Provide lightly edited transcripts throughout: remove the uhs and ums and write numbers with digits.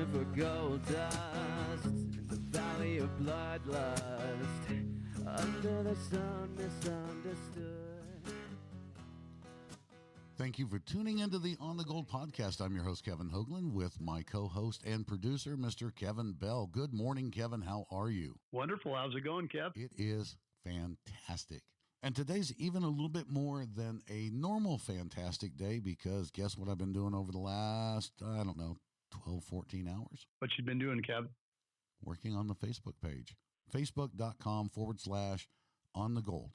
searching for gold dust in the valley of bloodlust, under the sun misunderstood. Thank you for tuning into the On the Gold podcast. I'm your host, Kevin Hoagland, with my co-host and producer, Mr. Kevin Bell. Good morning, Kevin. How are you? Wonderful. How's it going, Kev? It is fantastic. And today's even a little bit more than a normal fantastic day, because guess what I've been doing over the last, 12, 14 hours? What you been doing, Kev? Working on the Facebook page, facebook.com/on the gold.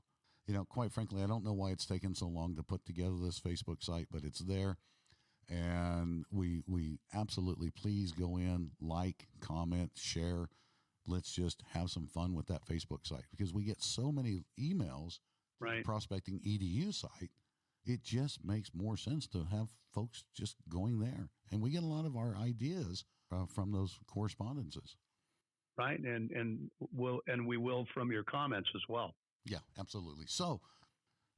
You know, quite frankly, I don't know why it's taken so long to put together this Facebook site, but it's there. And we absolutely, please go in, like, comment, share. Let's just have some fun with that Facebook site, because we get so many emails to the Prospecting EDU site. It just makes more sense to have folks just going there. And we get a lot of our ideas from those correspondences. Right. And we will from your comments as well. Yeah, absolutely. So,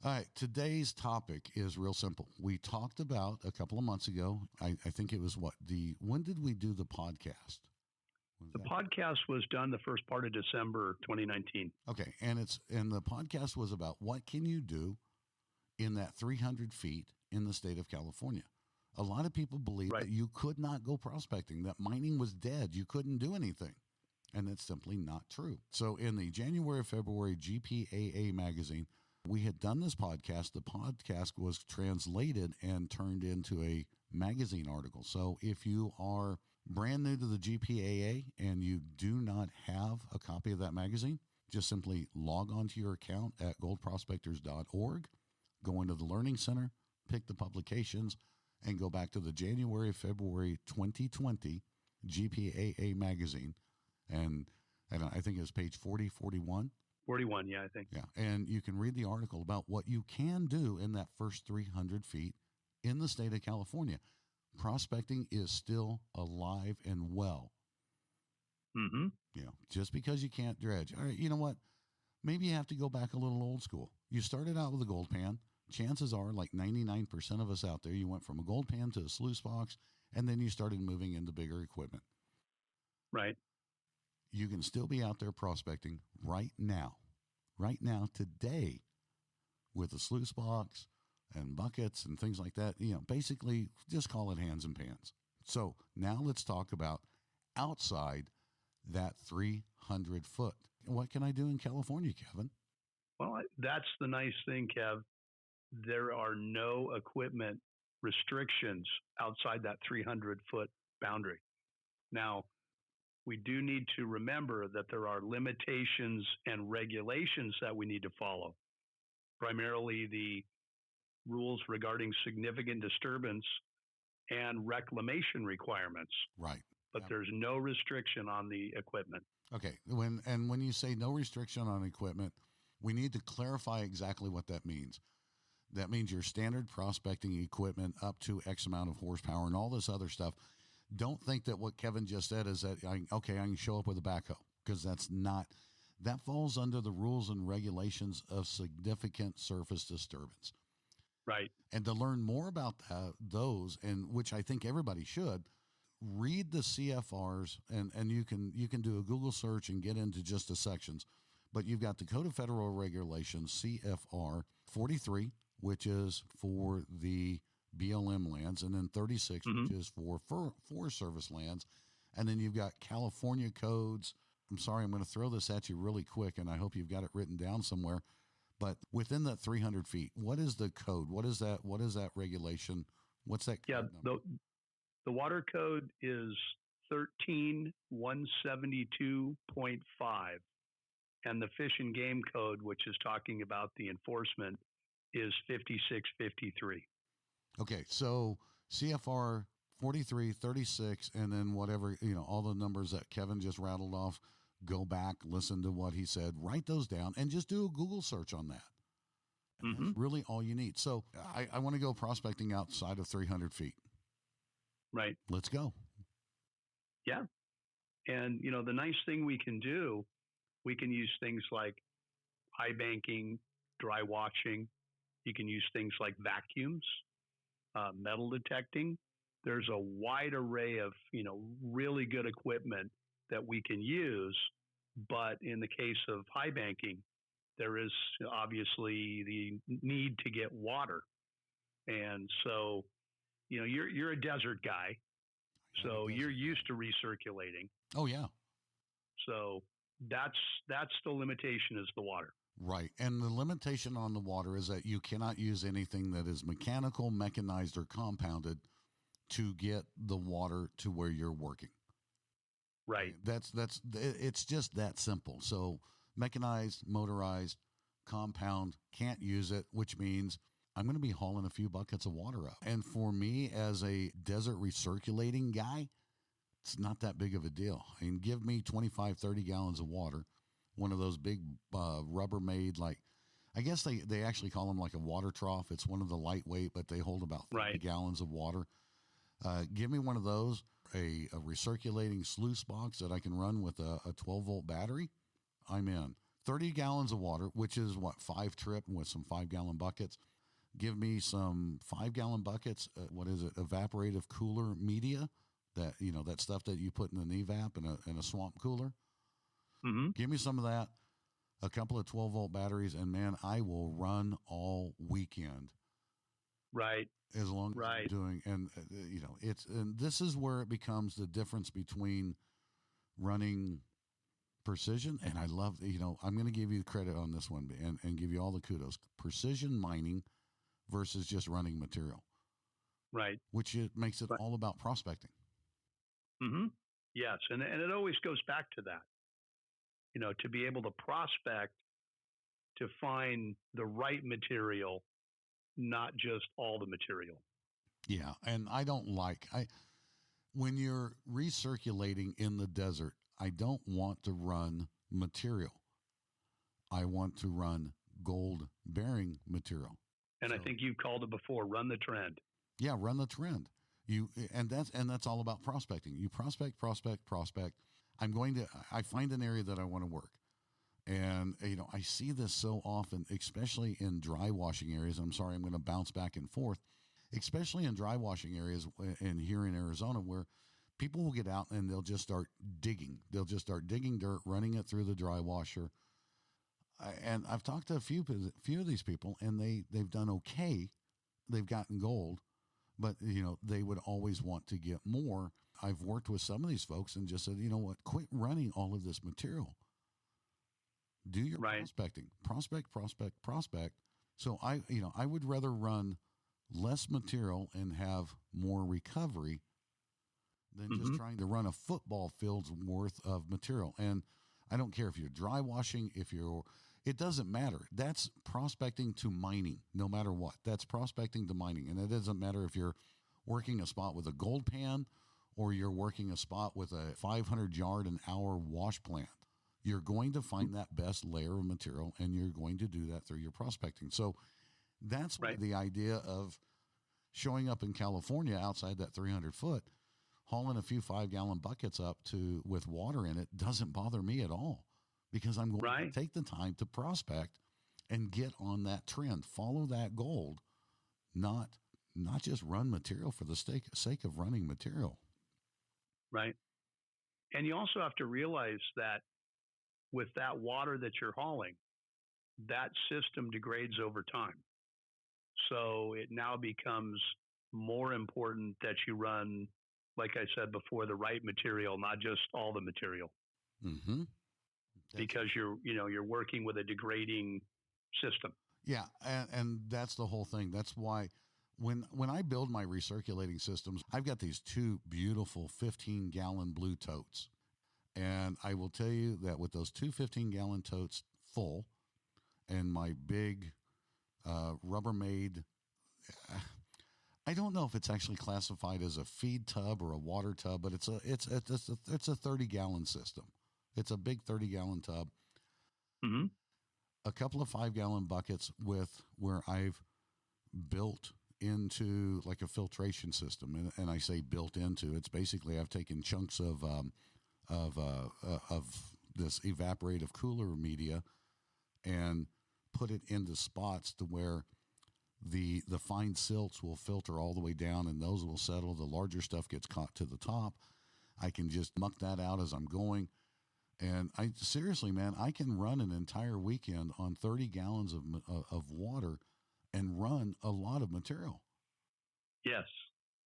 all right, today's topic is real simple. We talked about a couple of months ago, I think it was when did we do the podcast? The podcast was done the first part of December 2019. Okay, and the podcast was about what can you do in that 300 feet in the state of California. A lot of people believe that you could not go prospecting, that mining was dead, you couldn't do anything. And that's simply not true. So in the January-February GPAA magazine, we had done this podcast. The podcast was translated and turned into a magazine article. So if you are brand new to the GPAA and you do not have a copy of that magazine, just simply log onto your account at goldprospectors.org, go into the Learning Center, pick the publications, and go back to the January-February 2020 GPAA magazine. And I think it was page 40, 41. 41, yeah, I think. Yeah, and you can read the article about what you can do in that first 300 feet in the state of California. Prospecting is still alive and well. Mm-hmm. You know, just because you can't dredge. All right, you know what? Maybe you have to go back a little old school. You started out with a gold pan. Chances are, like 99% of us out there, you went from a gold pan to a sluice box, and then you started moving into bigger equipment. Right. You can still be out there prospecting right now, today, with a sluice box and buckets and things like that. You know, basically just call it hands and pans. So now let's talk about outside that 300 foot. What can I do in California, Kevin? Well, that's the nice thing, Kev. There are no equipment restrictions outside that 300 foot boundary. Now, we do need to remember that there are limitations and regulations that we need to follow, primarily the rules regarding significant disturbance and reclamation requirements. Right. But there's no restriction on the equipment. Okay. When you say no restriction on equipment, we need to clarify exactly what that means. That means your standard prospecting equipment up to X amount of horsepower and all this other stuff. Don't think that what Kevin just said is that, I can show up with a backhoe, because that falls under the rules and regulations of significant surface disturbance. Right. And to learn more about those, and which I think everybody should, read the CFRs, and you can do a Google search and get into just the sections. But you've got the Code of Federal Regulations, CFR 43, which is for the BLM lands, and then 36, which is for Forest Service lands. And then you've got California codes. I'm sorry, I'm going to throw this at you really quick, and I hope you've got it written down somewhere. But within that 300 feet, what is the code? What is that? What is that regulation? What's that code number? The water code is 13172.5, and the Fish and Game Code, which is talking about the enforcement, is 5653. Okay, so CFR 43, 36, and then whatever, all the numbers that Kevin just rattled off, go back, listen to what he said, write those down, and just do a Google search on that. And that's really all you need. So I want to go prospecting outside of 300 feet. Right. Let's go. Yeah. And, the nice thing we can do, we can use things like high banking, dry washing. You can use things like vacuums, metal detecting. there's a wide array of, really good equipment that we can use. But in the case of high banking, there is obviously the need to get water. And so, you're a desert guy, so you're used to recirculating. Oh yeah. So that's the limitation, is the water. Right. And the limitation on the water is that you cannot use anything that is mechanical, mechanized, or compounded to get the water to where you're working. Right. It's just that simple. So mechanized, motorized, compound, can't use it, which means I'm going to be hauling a few buckets of water up. And for me as a desert recirculating guy, it's not that big of a deal. I mean, give me 25, 30 gallons of water, one of those big Rubbermaid, like, I guess they actually call them like a water trough. It's one of the lightweight, but they hold about 30 gallons of water. Give me one of those, a recirculating sluice box that I can run with a 12-volt battery. I'm in. 30 gallons of water, which is 5 trip with some 5-gallon buckets. Give me some 5-gallon buckets. Evaporative cooler media, that stuff that you put in an evap in a swamp cooler. Mm-hmm. Give me some of that, a couple of 12-volt batteries, and man, I will run all weekend. Right. As long as I'm doing, and and this is where it becomes the difference between running precision, and I love, I'm going to give you the credit on this one and give you all the kudos. Precision mining versus just running material. Right. Which makes it all about prospecting. Mm-hmm. Yes. And it always goes back to that, to be able to prospect, to find the right material, not just all the material. Yeah. And when you're recirculating in the desert, I don't want to run material. I want to run gold bearing material. And I think you called it before, run the trend. Yeah. Run the trend. That's all about prospecting. You prospect. I find an area that I want to work. And, I see this so often, especially in dry washing areas. I'm sorry, I'm going to bounce back and forth, especially in dry washing areas and here in Arizona, where people will get out and they'll just start digging. They'll just start digging dirt, running it through the dry washer. And I've talked to a few of these people, and they've done okay. They've gotten gold, but, they would always want to get more. I've worked with some of these folks and just said, you know what, quit running all of this material. Do your prospecting, prospect. So I would rather run less material and have more recovery than just trying to run a football field's worth of material. And I don't care if you're dry washing, it doesn't matter. That's prospecting to mining, no matter what. That's prospecting to mining. And it doesn't matter if you're working a spot with a gold pan or you're working a spot with a 500 yard an hour wash plant. You're going to find that best layer of material, and you're going to do that through your prospecting. So that's why the idea of showing up in California outside that 300 foot, hauling a few 5-gallon buckets up with water in it doesn't bother me at all, because I'm going to take the time to prospect and get on that trend, follow that gold, not just run material for the sake of running material. Right. And you also have to realize that with that water that you're hauling, that system degrades over time. So it now becomes more important that you run, like I said before, the right material, not just all the material. Mm-hmm. Because you're working with a degrading system. Yeah, and that's the whole thing. That's why when I build my recirculating systems, I've got these 2 beautiful 15-gallon blue totes. And I will tell you that with those 2 15-gallon totes full and my big Rubbermaid, I don't know if it's actually classified as a feed tub or a water tub, but it's a 30-gallon system. It's a big 30-gallon tub. Mm-hmm. A couple of 5-gallon buckets where I've built into like a filtration system, and I say built into. It's basically I've taken chunks of this evaporative cooler media and put it into spots to where The fine silts will filter all the way down, and those will settle. The larger stuff gets caught to the top. I can just muck that out as I'm going. And I seriously, man, I can run an entire weekend on 30 gallons of water and run a lot of material. Yes,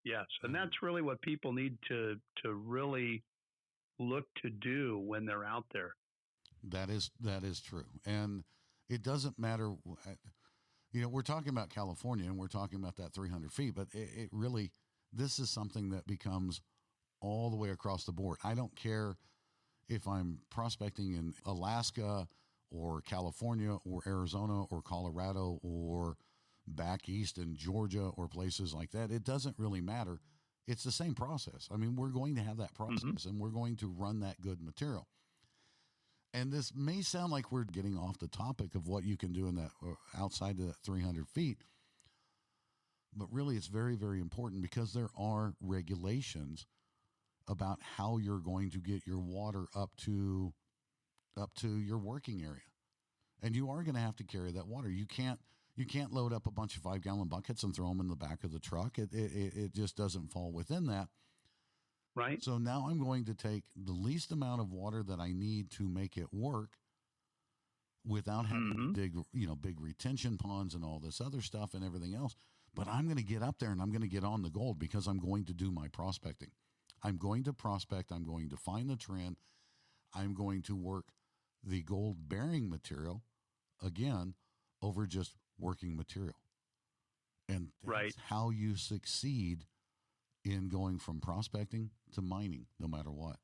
yes, and that's really what people need to really look to do when they're out there. That is true, and it doesn't matter. We're talking about California, and we're talking about that 300 feet, but it really, this is something that becomes all the way across the board. I don't care if I'm prospecting in Alaska or California or Arizona or Colorado or back east in Georgia or places like that. It doesn't really matter. It's the same process. I mean, we're going to have that process, and we're going to run that good material. And this may sound like we're getting off the topic of what you can do in that outside of that 300 feet, but really it's very, very important because there are regulations about how you're going to get your water up to your working area. And you are going to have to carry that water. You can't load up a bunch of 5-gallon buckets and throw them in the back of the truck. It just doesn't fall within that. Right. So now I'm going to take the least amount of water that I need to make it work without having to dig, big retention ponds and all this other stuff and everything else. But I'm going to get up there and I'm going to get on the gold because I'm going to do my prospecting. I'm going to prospect. I'm going to find the trend. I'm going to work the gold bearing material again over just working material. And that's how you succeed in going from prospecting to mining, no matter what.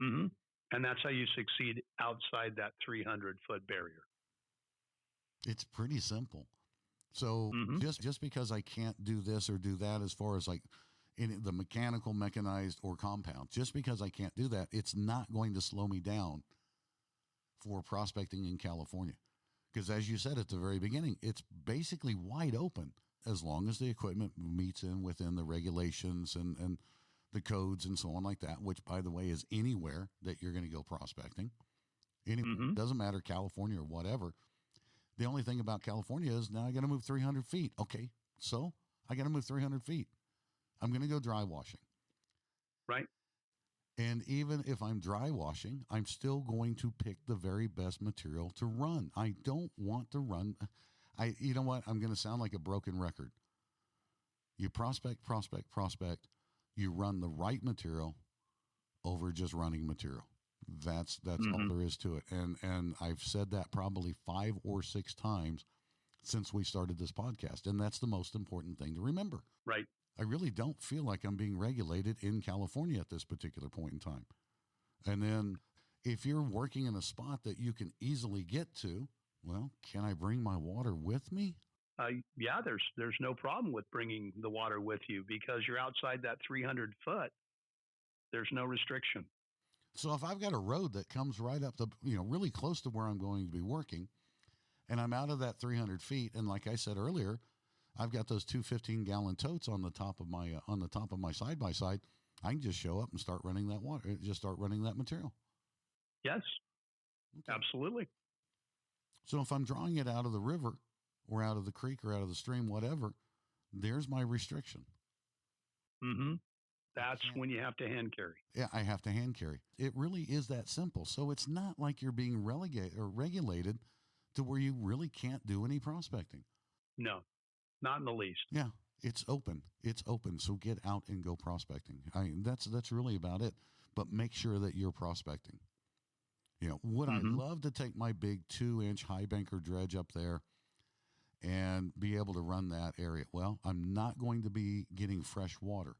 Mm-hmm. And that's how you succeed outside that 300-foot barrier. It's pretty simple. So just because I can't do this or do that as far as like in the mechanical, mechanized, or compound, just because I can't do that, it's not going to slow me down for prospecting in California. Because as you said at the very beginning, it's basically wide open as long as the equipment meets in within the regulations and the codes and so on like that, which, by the way, is anywhere that you're going to go prospecting. Anywhere. Doesn't matter, California or whatever. The only thing about California is now I got to move 300 feet. Okay, so I got to move 300 feet. I'm going to go dry washing. Right. And even if I'm dry washing, I'm still going to pick the very best material to run. I don't want to run. You know what? I'm going to sound like a broken record. You prospect. You run the right material over just running material. That's all there is to it. And I've said that probably 5 or 6 times since we started this podcast. And that's the most important thing to remember. Right. I really don't feel like I'm being regulated in California at this particular point in time. And then if you're working in a spot that you can easily get to, well, can I bring my water with me? Yeah, there's no problem with bringing the water with you because you're outside that 300 foot. There's no restriction. So if I've got a road that comes right up the, really close to where I'm going to be working, and I'm out of that 300 feet, and like I said earlier, I've got those 2 15-gallon totes on the top of my side by side. I can just show up and start running that water, just start running that material. Yes, absolutely. So if I'm drawing it out of the river or out of the creek or out of the stream, whatever, there's my restriction. That's when you have to hand carry. Yeah, I have to hand carry. It really is that simple. So it's not like you're being relegated or regulated to where you really can't do any prospecting. No, not in the least. Yeah, it's open. It's open. So get out and go prospecting. That's really about it. But make sure that you're prospecting. Would I love to take my big 2-inch high banker dredge up there and be able to run that area? Well, I'm not going to be getting fresh water.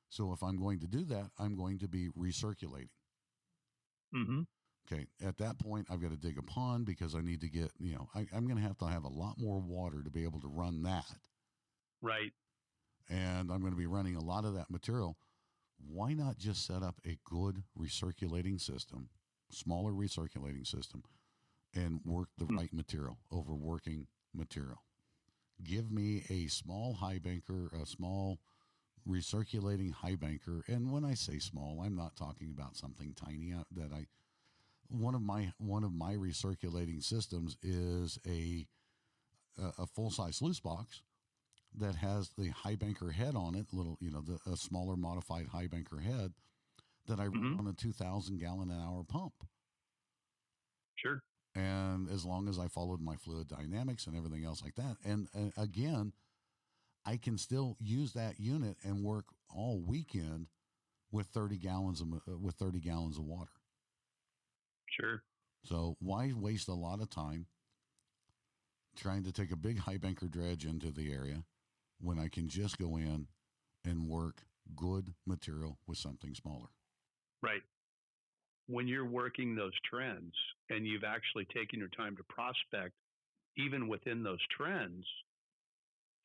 So if I'm going to do that, I'm going to be recirculating. Okay. At that point, I've got to dig a pond because I need to get, I'm going to have a lot more water to be able to run that. Right. And I'm going to be running a lot of that material. Why not just set up a good recirculating system, smaller recirculating system, and work the right material over working material? Give me a small high banker, a small recirculating high banker. And when I say small, I'm not talking about something tiny one of my recirculating systems is a full-size sluice box that has the high banker head on it, a smaller modified high banker head that I run on a 2,000 gallon an hour pump. Sure. And as long as I followed my fluid dynamics and everything else like that, and again, I can still use that unit and work all weekend with 30 gallons of water. Sure. So why waste a lot of time trying to take a big high banker dredge into the area when I can just go in and work good material with something smaller? Right. When you're working those trends and you've actually taken your time to prospect, even within those trends,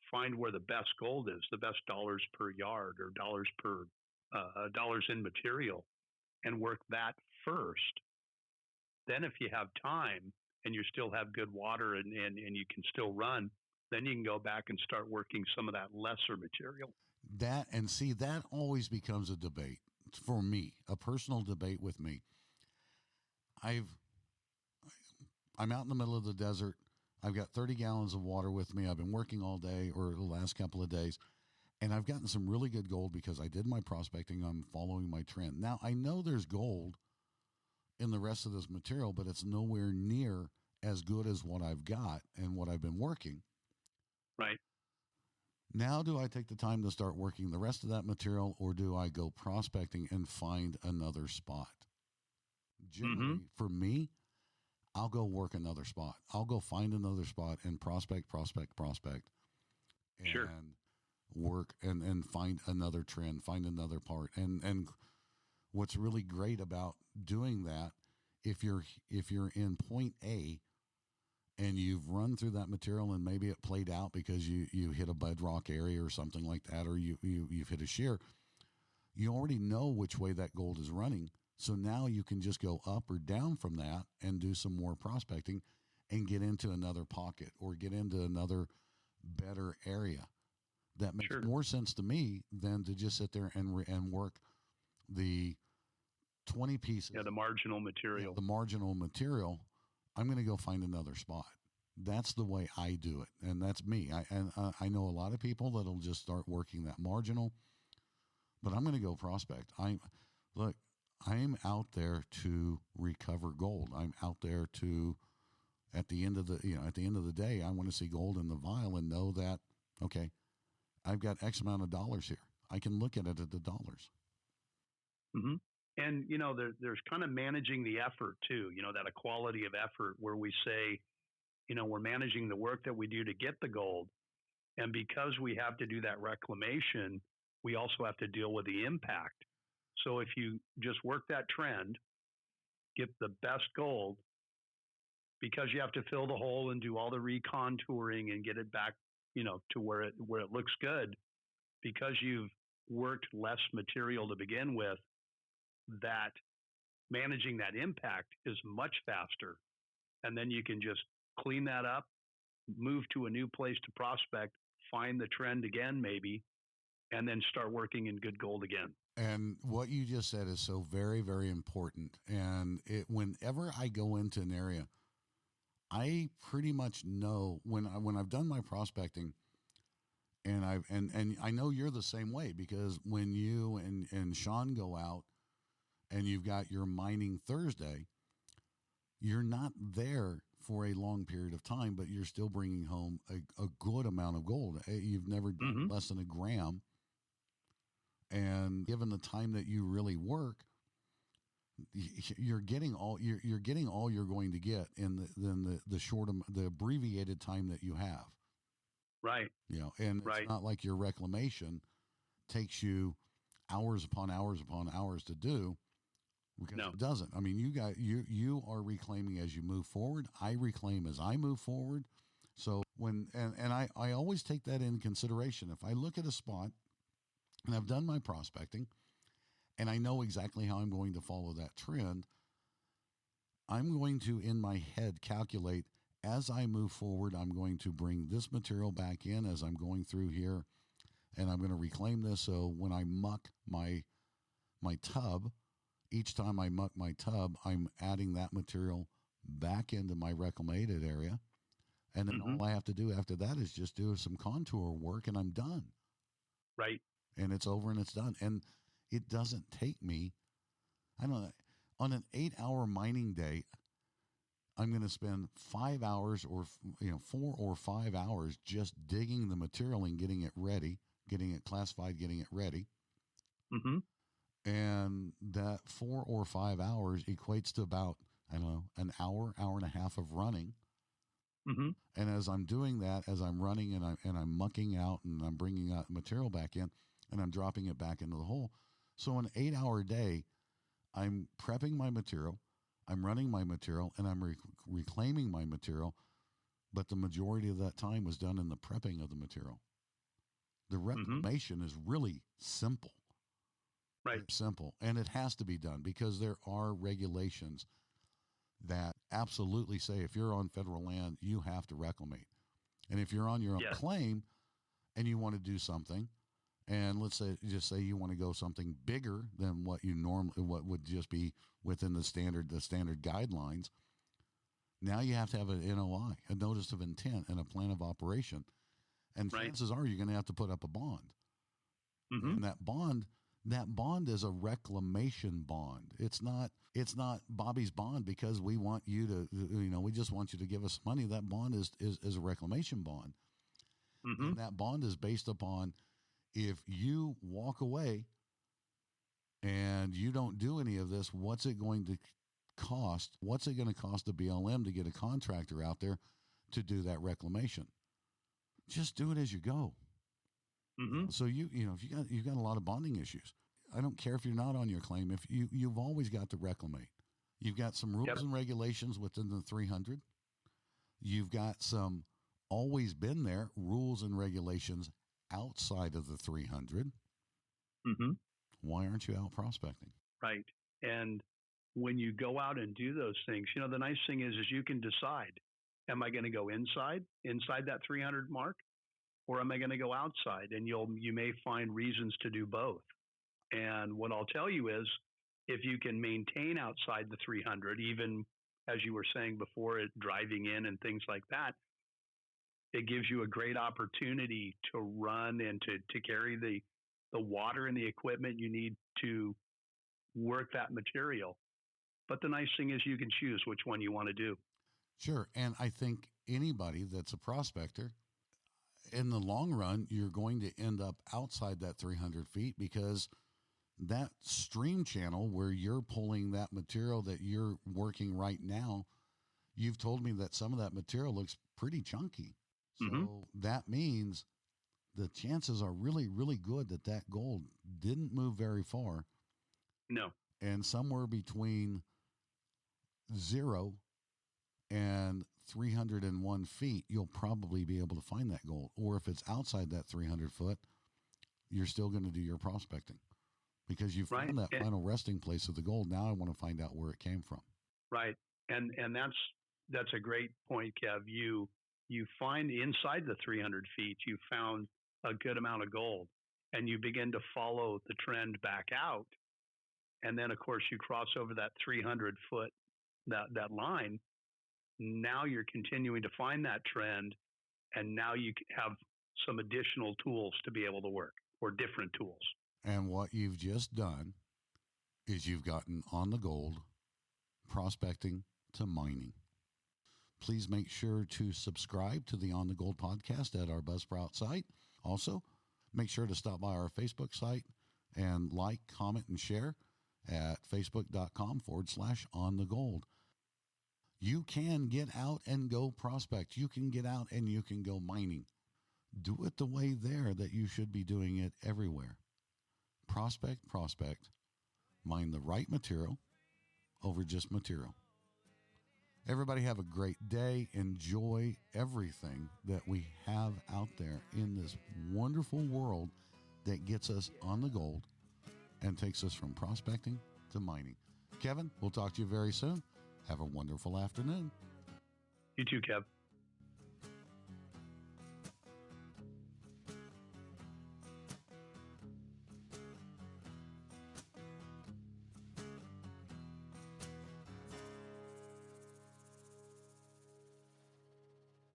find where the best gold is, the best dollars per yard or dollars in material, and work that first. Then if you have time and you still have good water and you can still run, then you can go back and start working some of that lesser material. That always becomes a debate for me, a personal debate with me. I'm out in the middle of the desert. I've got 30 gallons of water with me. I've been working all day or the last couple of days, and I've gotten some really good gold because I did my prospecting. I'm following my trend. Now, I know there's gold in the rest of this material, but it's nowhere near as good as what I've got and what I've been working. Right. Now, do I take the time to start working the rest of that material, or do I go prospecting and find another spot? Generally, for me, I'll go work another spot. I'll go find another spot and prospect, and sure. work and find another trend, find another part. And what's really great about doing that, if you're in point A and you've run through that material and maybe it played out because you hit a bedrock area or something like that, or you've hit a shear, you already know which way that gold is running. So now you can just go up or down from that and do some more prospecting and get into another pocket or get into another better area. That makes more sense to me than to just sit there and work the 20 pieces. Yeah, the marginal material. Yeah, the marginal material. I'm going to go find another spot. That's the way I do it, and that's me. I know a lot of people that'll just start working that marginal, but I'm going to go prospect. I'm out there to recover gold. I'm out there to, at the end of the day, I want to see gold in the vial and know that, okay, I've got X amount of dollars here. I can look at it at the dollars. Mm-hmm. And, there's kind of managing the effort too, that equality of effort where we say, we're managing the work that we do to get the gold. And because we have to do that reclamation, we also have to deal with the impact. So if you just work that trend, get the best gold, because you have to fill the hole and do all the recontouring and get it back, to where it looks good, because you've worked less material to begin with, that managing that impact is much faster. And then you can just clean that up, move to a new place to prospect, find the trend again, maybe, and then start working in good gold again. And what you just said is so very, very important. And whenever I go into an area, I pretty much know when I've done my prospecting, and I know you're the same way, because when you and Sean go out and you've got your mining Thursday, you're not there for a long period of time, but you're still bringing home a good amount of gold. You've never done less than a gram. And given the time that you really work, you're getting all you're going to get in the abbreviated time that you have. Right. And it's not like your reclamation takes you hours upon hours upon hours to do, because it doesn't. I mean, you are reclaiming as you move forward. I reclaim as I move forward. So I always take that into consideration. If I look at a spot and I've done my prospecting and I know exactly how I'm going to follow that trend, I'm going to, in my head, calculate as I move forward, I'm going to bring this material back in as I'm going through here, and I'm going to reclaim this. So when I muck my tub, each time I muck my tub, I'm adding that material back into my reclamated area. And then Mm-hmm. all I have to do after that is just do some contour work and I'm done. Right. And it's over and it's done. And it doesn't take me, I don't know, on an 8-hour mining day, I'm going to spend 5 hours or 4 or 5 hours just digging the material and getting it ready, getting it classified, getting it ready. Mm-hmm. And that 4 or 5 hours equates to about, I don't know, an hour, hour and a half of running. Mm-hmm. And as I'm doing that, as I'm running and I'm mucking out and I'm bringing out material back in and I'm dropping it back into the hole. So an 8-hour day, I'm prepping my material, I'm running my material, and I'm reclaiming my material. But the majority of that time was done in the prepping of the material. The reclamation is really simple. Right. It's simple. And it has to be done because there are regulations that absolutely say if you're on federal land, you have to reclamate. And if you're on your own Yes. claim and you want to do something, and let's say you want to go something bigger than what you normally what would just be within the standard guidelines, now you have to have an NOI, a notice of intent, and a plan of operation. And Right. chances are you're going to have to put up a bond. Mm-hmm. And that bond is a reclamation bond. It's not Bobby's bond because we want you to, we just want you to give us money. That bond is a reclamation bond. Mm-hmm. And that bond is based upon if you walk away and you don't do any of this, what's it going to cost? What's it going to cost the BLM to get a contractor out there to do that reclamation? Just do it as you go. Mm-hmm. So if you've got a lot of bonding issues, I don't care if you're not on your claim. If you've always got to reclamate. You've got some rules Yep. and regulations within the 300. You've got some always been there rules and regulations outside of the 300. Mm-hmm. Why aren't you out prospecting? Right. And when you go out and do those things, the nice thing is you can decide, am I going to go inside that 300 mark, or am I going to go outside? And you may find reasons to do both. And what I'll tell you is, if you can maintain outside the 300, even as you were saying before, driving in and things like that, it gives you a great opportunity to run and to carry the water and the equipment you need to work that material. But the nice thing is you can choose which one you want to do. Sure. And I think anybody that's a prospector, in the long run, you're going to end up outside that 300 feet because that stream channel where you're pulling that material that you're working right now, you've told me that some of that material looks pretty chunky. So Mm-hmm. that means the chances are really, really good that gold didn't move very far. No. And somewhere between 0 and 301 feet, you'll probably be able to find that gold. Or if it's outside that 300 foot, you're still going to do your prospecting because you've found that final resting place of the gold. Now I want to find out where it came from. Right. And that's a great point, Kev. You find inside the 300 feet, you found a good amount of gold, and you begin to follow the trend back out. And then, of course, you cross over that 300 foot, that line. Now you're continuing to find that trend, and now you have some additional tools to be able to work, or different tools. And what you've just done is you've gotten on the gold, prospecting to mining. Please make sure to subscribe to the On the Gold podcast at our Buzzsprout site. Also, make sure to stop by our Facebook site and like, comment, and share at facebook.com/On the Gold. You can get out and go prospect. You can get out and you can go mining. Do it the way there that you should be doing it everywhere. Prospect, mine the right material over just material. Everybody have a great day. Enjoy everything that we have out there in this wonderful world that gets us on the gold and takes us from prospecting to mining. Kevin, we'll talk to you very soon. Have a wonderful afternoon. You too, Kev.